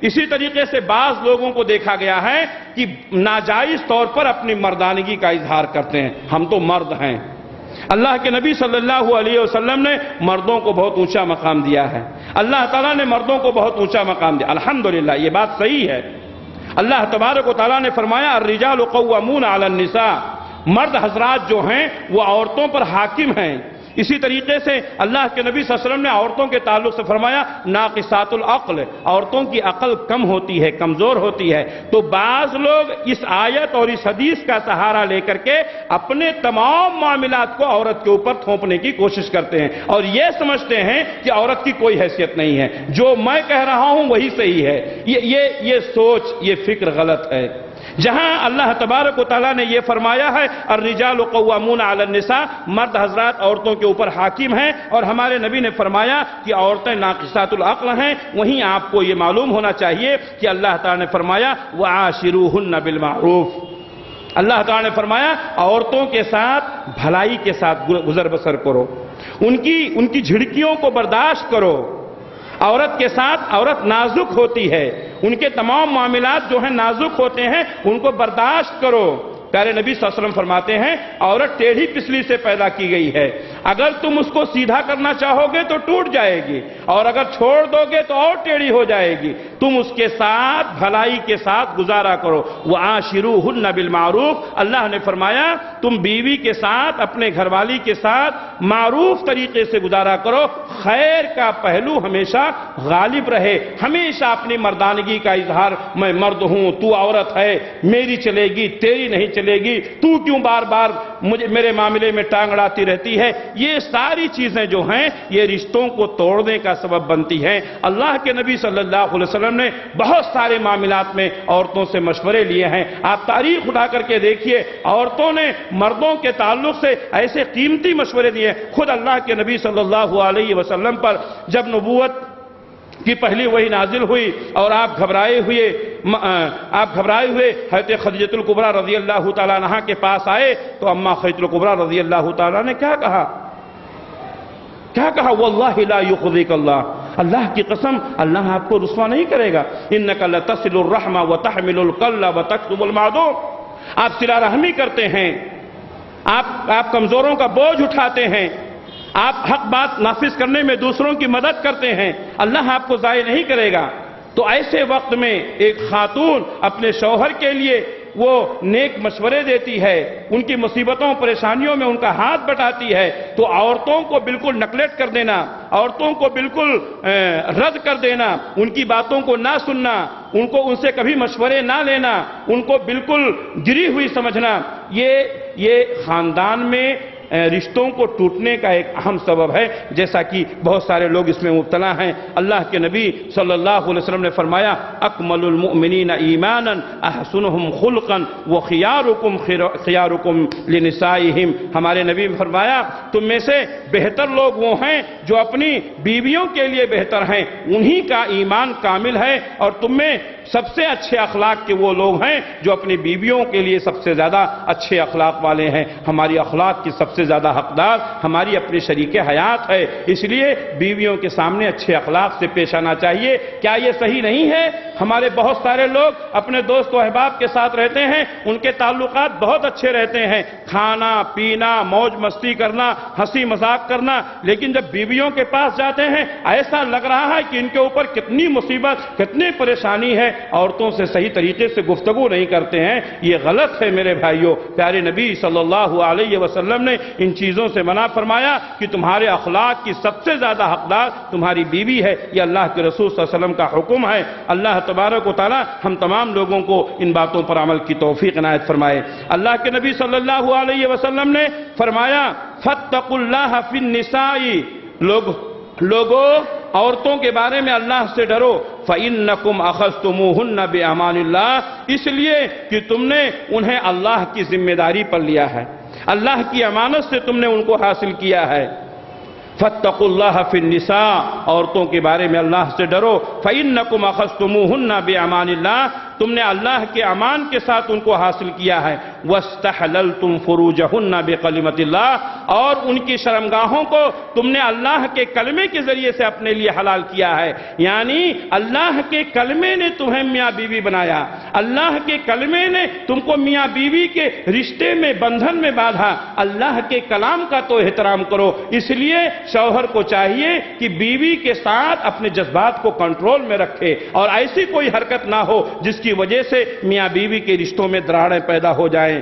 اسی طریقے سے بعض لوگوں کو دیکھا گیا ہے کہ ناجائز طور پر اپنی مردانگی کا اظہار کرتے ہیں، ہم تو مرد ہیں۔ اللہ کے نبی صلی اللہ علیہ وسلم نے مردوں کو بہت اونچا مقام دیا ہے، اللہ تعالیٰ نے مردوں کو بہت اونچا مقام دیا، الحمدللہ یہ بات صحیح ہے۔ اللہ تبارک و تعالیٰ نے فرمایا الرجال قوامون علی النساء، مرد حضرات جو ہیں وہ عورتوں پر حاکم ہیں۔ اسی طریقے سے اللہ کے نبی صلی اللہ علیہ وسلم نے عورتوں کے تعلق سے فرمایا ناقصات العقل، عورتوں کی عقل کم ہوتی ہے، کمزور ہوتی ہے۔ تو بعض لوگ اس آیت اور اس حدیث کا سہارا لے کر کے اپنے تمام معاملات کو عورت کے اوپر تھوپنے کی کوشش کرتے ہیں اور یہ سمجھتے ہیں کہ عورت کی کوئی حیثیت نہیں ہے، جو میں کہہ رہا ہوں وہی صحیح ہے۔ یہ سوچ، یہ فکر غلط ہے۔ جہاں اللہ تبارک و تعالیٰ نے یہ فرمایا ہے الرجال قوامون علی النساء، مرد حضرات عورتوں کے اوپر حاکم ہیں، اور ہمارے نبی نے فرمایا کہ عورتیں ناقصات العقل ہیں، وہیں آپ کو یہ معلوم ہونا چاہیے کہ اللہ تعالیٰ نے فرمایا وعاشروہن بالمعروف، اللہ تعالیٰ نے فرمایا عورتوں کے ساتھ بھلائی کے ساتھ گزر بسر کرو، ان کی جھڑکیوں کو برداشت کرو۔ عورت کے ساتھ، عورت نازک ہوتی ہے، ان کے تمام معاملات جو ہیں نازک ہوتے ہیں، ان کو برداشت کرو۔ پیارے نبی صلی اللہ علیہ وسلم فرماتے ہیں عورت ٹیڑھی پسلی سے پیدا کی گئی ہے، اگر تم اس کو سیدھا کرنا چاہو گے تو ٹوٹ جائے گی، اور اگر چھوڑ دو گے تو اور ٹیڑھی ہو جائے گی۔ تم اس کے ساتھ بھلائی کے ساتھ گزارا کرو۔ وعاشروہن بالمعروف، اللہ نے فرمایا تم بیوی کے ساتھ، اپنے گھر والی کے ساتھ معروف طریقے سے گزارا کرو، خیر کا پہلو ہمیشہ غالب رہے، ہمیشہ اپنی مردانگی کا اظہار میں مرد ہوں، تو عورت ہے، میری چلے گی تیری نہیں چلے گی، تو کیوں بار بار میرے معاملے میں ٹانگ اڑاتی رہتی ہے، یہ ساری چیزیں جو ہیں یہ رشتوں کو توڑنے کا سبب بنتی ہیں۔ اللہ کے نبی صلی اللہ علیہ وسلم نے بہت سارے معاملات میں عورتوں سے مشورے لیے ہیں۔ آپ تاریخ اٹھا کر کے دیکھیے، عورتوں نے مردوں کے تعلق سے ایسے قیمتی مشورے دیے۔ خود اللہ کے نبی صلی اللہ علیہ وسلم پر جب نبوت کی پہلی وحی نازل ہوئی اور آپ گھبرائے ہوئے حضرت خدیجہ الکبریٰ رضی اللہ تعالیٰ عنہا کے پاس آئے تو اماں خدیجہ الکبریٰ رضی اللہ تعالیٰ نے کیا کہا واللہ لا یخزیک اللہ، اللہ کی قسم اللہ آپ کو رسوا نہیں کرے گا، انک لتصل الرحم وتحمل الکل وتکتب المعدوم، آپ صلہ رحمی کرتے ہیں، آپ کمزوروں کا بوجھ اٹھاتے ہیں، آپ حق بات نافذ کرنے میں دوسروں کی مدد کرتے ہیں، اللہ آپ کو ضائع نہیں کرے گا۔ تو ایسے وقت میں ایک خاتون اپنے شوہر کے لیے وہ نیک مشورے دیتی ہے، ان کی مصیبتوں پریشانیوں میں ان کا ہاتھ بٹاتی ہے، تو عورتوں کو بالکل نگلیکٹ کر دینا، عورتوں کو بالکل رد کر دینا، ان کی باتوں کو نہ سننا، ان سے کبھی مشورے نہ لینا، ان کو بالکل گری ہوئی سمجھنا، یہ خاندان میں رشتوں کو ٹوٹنے کا ایک اہم سبب ہے، جیسا کہ بہت سارے لوگ اس میں مبتلا ہیں۔ اللہ کے نبی صلی اللہ علیہ وسلم نے فرمایا اکمل المؤمنین ایمانا احسنهم خلقا وخیارکم خیارکم لنسائہم، ہمارے نبی نے فرمایا تم میں سے بہتر لوگ وہ ہیں جو اپنی بیویوں کے لیے بہتر ہیں، انہی کا ایمان کامل ہے، اور تم میں سب سے اچھے اخلاق کے وہ لوگ ہیں جو اپنی بیویوں کے لیے سب سے زیادہ اچھے اخلاق والے ہیں۔ ہماری اخلاق کی سب سے زیادہ حقدار ہماری اپنی شریک حیات ہے، اس لیے بیویوں کے سامنے اچھے اخلاق سے پیش آنا چاہیے۔ کیا یہ صحیح نہیں ہے؟ ہمارے بہت سارے لوگ اپنے دوست و احباب کے ساتھ رہتے ہیں، ان کے تعلقات بہت اچھے رہتے ہیں، کھانا پینا موج مستی کرنا ہنسی مذاق کرنا، لیکن جب بیویوں کے پاس جاتے ہیں ایسا لگ رہا ہے کہ ان کے اوپر کتنی مصیبت کتنی پریشانی ہے، عورتوں سے صحیح طریقے سے گفتگو نہیں کرتے ہیں۔ یہ غلط ہے میرے بھائیوں، پیارے نبی صلی اللہ علیہ وسلم نے ان چیزوں سے منع فرمایا کہ تمہارے اخلاق کی سب سے زیادہ حقدار تمہاری بیوی ہے، یہ اللہ کے رسول صلی اللہ علیہ وسلم کا حکم ہے۔ اللہ تبارک و تعالی ہم تمام لوگوں کو ان باتوں پر عمل کی توفیق عنایت فرمائے۔ اللہ کے نبی صلی اللہ علیہ وسلم نے فرمایا فاتقوا اللہ فی النساء، لوگوں عورتوں کے بارے میں اللہ سے ڈرو، فَإِنَّكُمْ أَخَذْتُمُوهُنَّ بِأَمَانِ اللَّهِ، اس لیے کہ تم نے انہیں اللہ کی ذمہ داری پر لیا ہے، اللہ کی امانت سے تم نے ان کو حاصل کیا ہے۔ فَاتَّقُوا اللَّهَ فِي النِّسَاءِ، عورتوں کے بارے میں اللہ سے ڈرو، فَإِنَّكُمْ أَخَذْتُمُوهُنَّ بِأَمَانِ اللَّهِ، تم نے اللہ کے امان کے ساتھ ان کو حاصل کیا ہے وَاسْتَحْلَلْتُمْ فُرُوجَهُنَّ بِقَلِمَةِ اللَّهِ اور ان کی شرمگاہوں کو تم نے اللہ کے کلمے کے ذریعے سے اپنے لیے حلال کیا ہے، یعنی اللہ کے کلمے نے تمہیں میاں بیوی بنایا، اللہ کے کلمے نے تم کو میاں بیوی کے رشتے میں بندھن میں باندھا۔ اللہ کے کلام کا تو احترام کرو، اس لیے شوہر کو چاہیے کہ بیوی کے ساتھ اپنے جذبات کو کنٹرول میں رکھے اور ایسی کوئی حرکت نہ ہو جس کی وجہ سے میاں بیوی کے رشتوں میں دراڑیں پیدا ہو جائیں۔